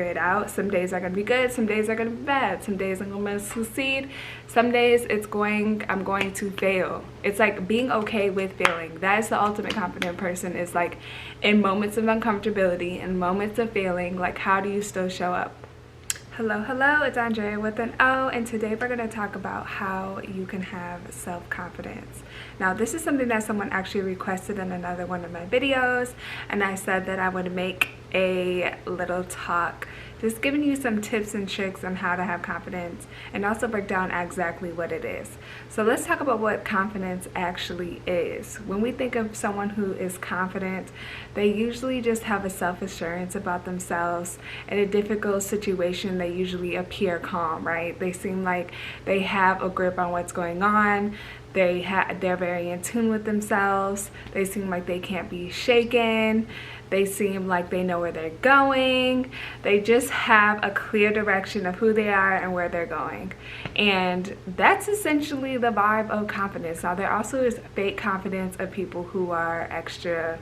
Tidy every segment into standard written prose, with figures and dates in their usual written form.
it out. Some days are gonna be good, some days are gonna be bad, some days I'm gonna succeed, some days I'm going to fail. It's like being okay with failing. That is the ultimate confident person, is like in moments of uncomfortability, in moments of failing, like how do you still show up? Hello, it's Andrea with an O, and today we're going to talk about how you can have self-confidence. Now, this is something that someone actually requested in another one of my videos, and I said that I would make a little talk just giving you some tips and tricks on how to have confidence and also break down exactly what it is. So let's talk about what confidence actually is. When we think of someone who is confident, they usually just have a self-assurance about themselves. In a difficult situation, they usually appear calm, right? They seem like they have a grip on what's going on. They're very in tune with themselves. They seem like they can't be shaken. They seem like they know where they're going. They just have a clear direction of who they are and where they're going. And that's essentially the vibe of confidence. Now, there also is fake confidence of people who are extra,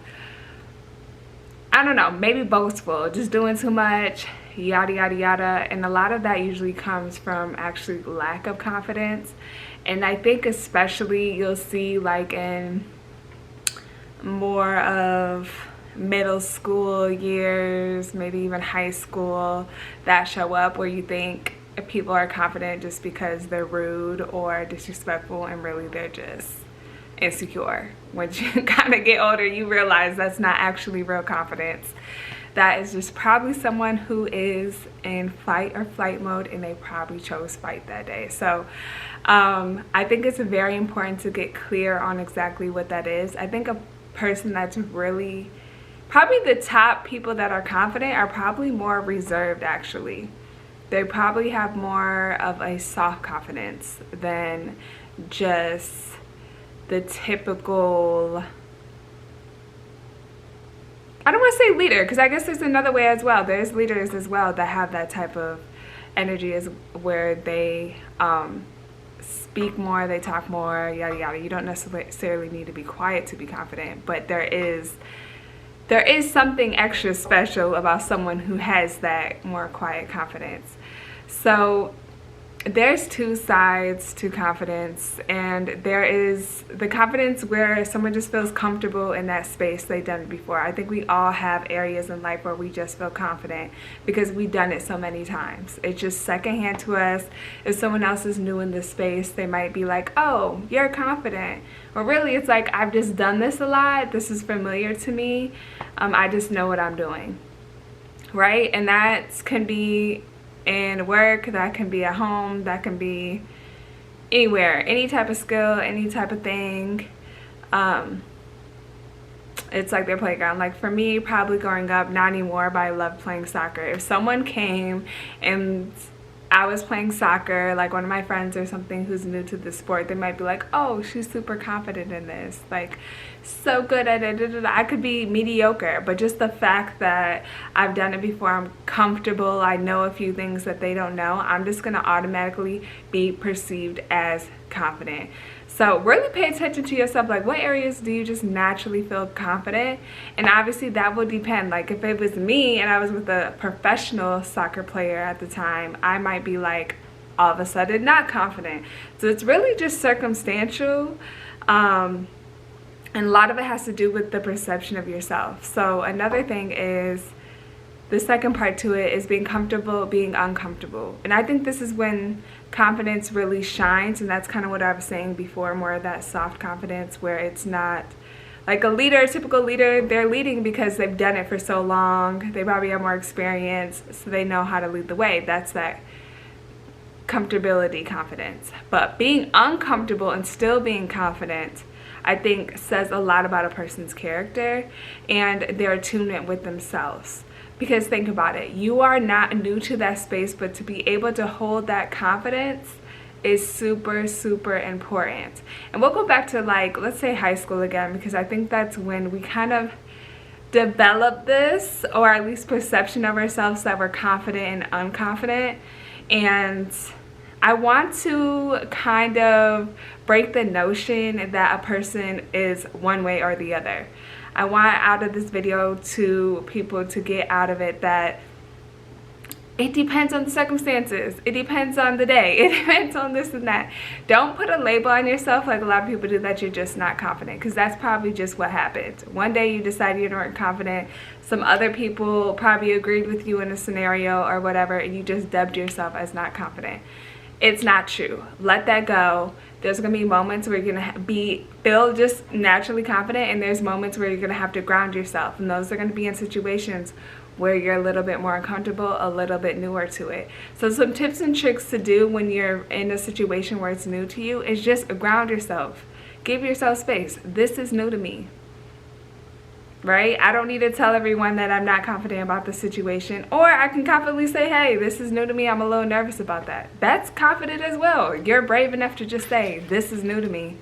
I don't know, maybe boastful, just doing too much, yada, yada, yada. And a lot of that usually comes from actually lack of confidence. And I think especially you'll see like in more of middle school years, maybe even high school, that show up where you think people are confident just because they're rude or disrespectful, and really they're just insecure. Once you kind of get older, you realize that's not actually real confidence. That is just probably someone who is in fight or flight mode, and they probably chose fight that day. So I think it's very important to get clear on exactly what that is. I think a person that's really, probably the top people that are confident are probably more reserved actually. They probably have more of a soft confidence than just the typical, I don't want to say leader, because I guess there's another way as well. There's leaders as well that have that type of energy, as where they speak more, they talk more, yada yada. You don't necessarily need to be quiet to be confident, but there is something extra special about someone who has that more quiet confidence. So there's two sides to confidence, and there is the confidence where someone just feels comfortable in that space. They've done it before. I think we all have areas in life where we just feel confident because we've done it so many times. It's just secondhand to us. If someone else is new in this space, they might be like, oh, you're confident. Or really, it's like, I've just done this a lot. This is familiar to me. I just know what I'm doing, right? And that can be in work, that can be at home, that can be anywhere, any type of skill, any type of thing. It's like their playground. Like for me, probably growing up, not anymore, but I loved playing soccer. If someone came and I was playing soccer, like one of my friends or something who's new to the sport, they might be like, oh, she's super confident in this, like so good at it. I could be mediocre, but just the fact that I've done it before, I'm comfortable, I know a few things that they don't know, I'm just gonna automatically be perceived as confident. So really pay attention to yourself. Like, what areas do you just naturally feel confident? And obviously that will depend. Like if it was me and I was with a professional soccer player at the time, I might be like all of a sudden not confident. So it's really just circumstantial. And a lot of it has to do with the perception of yourself. So another thing is, the second part to it is being comfortable being uncomfortable. And I think this is when confidence really shines, and that's kind of what I was saying before, more of that soft confidence where it's not like a leader, a typical leader. They're leading because they've done it for so long. They probably have more experience, so they know how to lead the way. That's that comfortability confidence. But being uncomfortable and still being confident, I think says a lot about a person's character and their attunement with themselves. Because think about it, you are not new to that space, but to be able to hold that confidence is super, super important. And we'll go back to, like, let's say high school again, because I think that's when we kind of develop this, or at least perception of ourselves, that we're confident and unconfident. And I want to kind of break the notion that a person is one way or the other. I want out of this video to people to get out of it that It depends on the circumstances. It depends on the day. It depends on this and that. Don't put a label on yourself like a lot of people do, that you're just not confident, because that's probably just what happened. One day you decided you weren't confident. Some other people probably agreed with you in a scenario or whatever, and you just dubbed yourself as not confident. It's not true. Let that go. There's going to be moments where you're going to feel just naturally confident, and there's moments where you're going to have to ground yourself, and those are going to be in situations where you're a little bit more uncomfortable, a little bit newer to it. So some tips and tricks to do when you're in a situation where it's new to you is just ground yourself. Give yourself space. This is new to me, right? I don't need to tell everyone that I'm not confident about the situation, or I can confidently say, hey, this is new to me, I'm a little nervous about that. That's confident as well. You're brave enough to just say, this is new to me,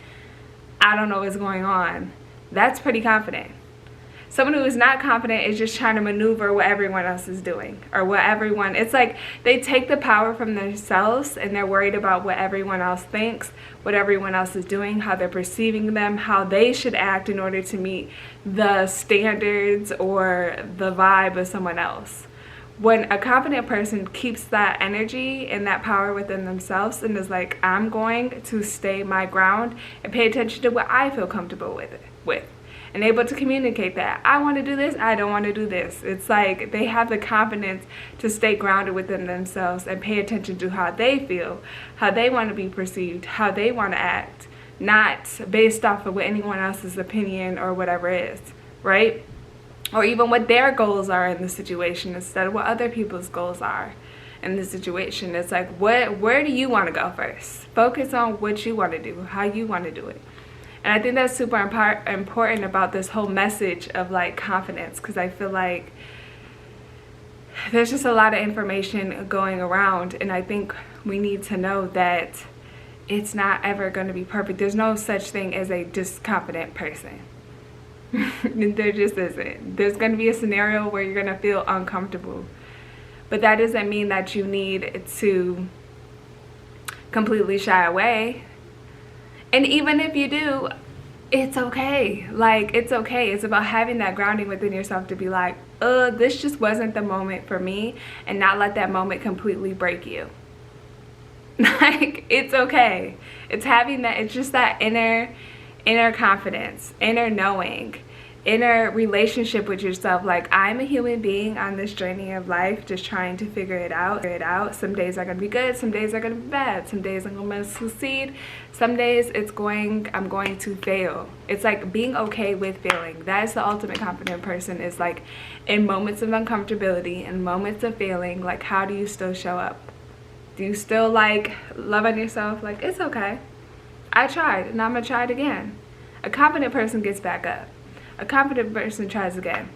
I don't know what's going on. That's pretty confident. Someone who is not confident is just trying to maneuver what everyone else is doing, or it's like they take the power from themselves and they're worried about what everyone else thinks, what everyone else is doing, how they're perceiving them, how they should act in order to meet the standards or the vibe of someone else. When a confident person keeps that energy and that power within themselves and is like, I'm going to stay my ground and pay attention to what I feel comfortable with. And able to communicate that I want to do this, I don't want to do this. It's like they have the confidence to stay grounded within themselves and pay attention to how they feel, how they want to be perceived, how they want to act, not based off of what anyone else's opinion or whatever is, right? Or even what their goals are in the situation instead of what other people's goals are in the situation. It's like, where do you want to go first? Focus on what you want to do, how you want to do it. And I think that's super important about this whole message of like confidence, because I feel like there's just a lot of information going around, and I think we need to know that it's not ever going to be perfect. There's no such thing as a just confident person. There just isn't. There's going to be a scenario where you're going to feel uncomfortable, but that doesn't mean that you need to completely shy away. And even if you do, it's okay. Like, it's okay. It's about having that grounding within yourself to be like, this just wasn't the moment for me, and not let that moment completely break you. Like, it's okay. It's having that, it's just that inner confidence, inner knowing, inner relationship with yourself. Like, I'm a human being on this journey of life, just trying to figure it out. Some days are gonna be good, some days are gonna be bad, some days I'm gonna succeed, some days I'm going to fail. It's like being okay with failing. That is the ultimate confident person, is like in moments of uncomfortability and moments of failing, like how do you still show up? Do you still like love on yourself? Like, it's okay, I tried and I'm gonna try it again. A confident person gets back up. A confident person tries again.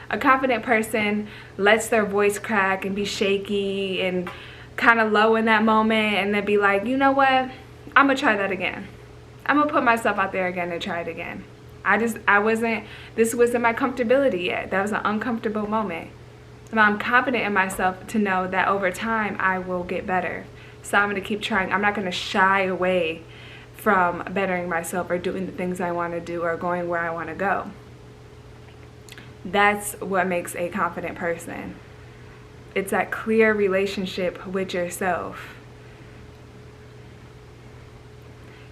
A confident person lets their voice crack and be shaky and kind of low in that moment, and then be like, you know what? I'm going to try that again. I'm going to put myself out there again and try it again. This wasn't my comfortability yet. That was an uncomfortable moment. But I'm confident in myself to know that over time I will get better. So I'm going to keep trying. I'm not going to shy away from bettering myself or doing the things I want to do or going where I want to go. That's what makes a confident person. It's that clear relationship with yourself.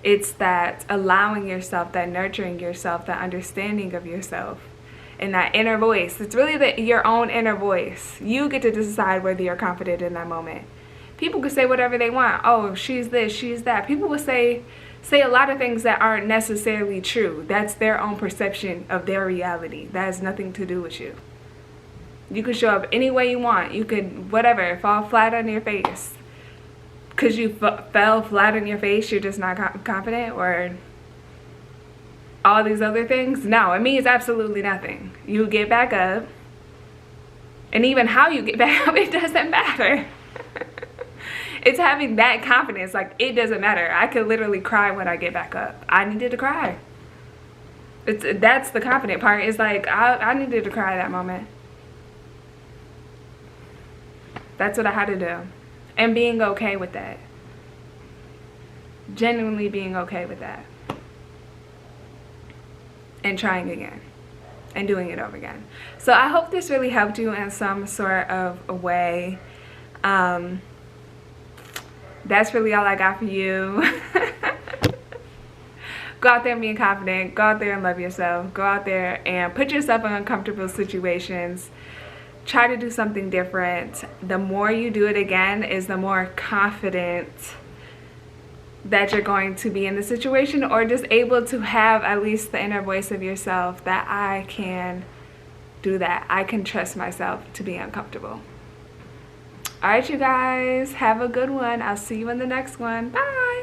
It's that allowing yourself, that nurturing yourself, that understanding of yourself, and that inner voice. It's really your own inner voice. You get to decide whether you're confident in that moment. People could say whatever they want. Oh, she's this, she's that. People will say a lot of things that aren't necessarily true. That's their own perception of their reality. That has nothing to do with you. You could show up any way you want. You could, whatever, fall flat on your face. Because you fell flat on your face, you're just not confident, or all these other things. No, it means absolutely nothing. You get back up. And even how you get back up, it doesn't matter. It's having that confidence, like, it doesn't matter. I could literally cry when I get back up. I needed to cry. That's the confident part. It's like, I needed to cry that moment. That's what I had to do. And being okay with that. Genuinely being okay with that. And trying again. And doing it over again. So I hope this really helped you in some sort of a way. That's really all I got for you. Go out there and be confident. Go out there and love yourself. Go out there and put yourself in uncomfortable situations. Try to do something different. The more you do it again is the more confident that you're going to be in the situation, or just able to have at least the inner voice of yourself that I can do that. I can trust myself to be uncomfortable. All right, you guys, have a good one. I'll see you in the next one. Bye.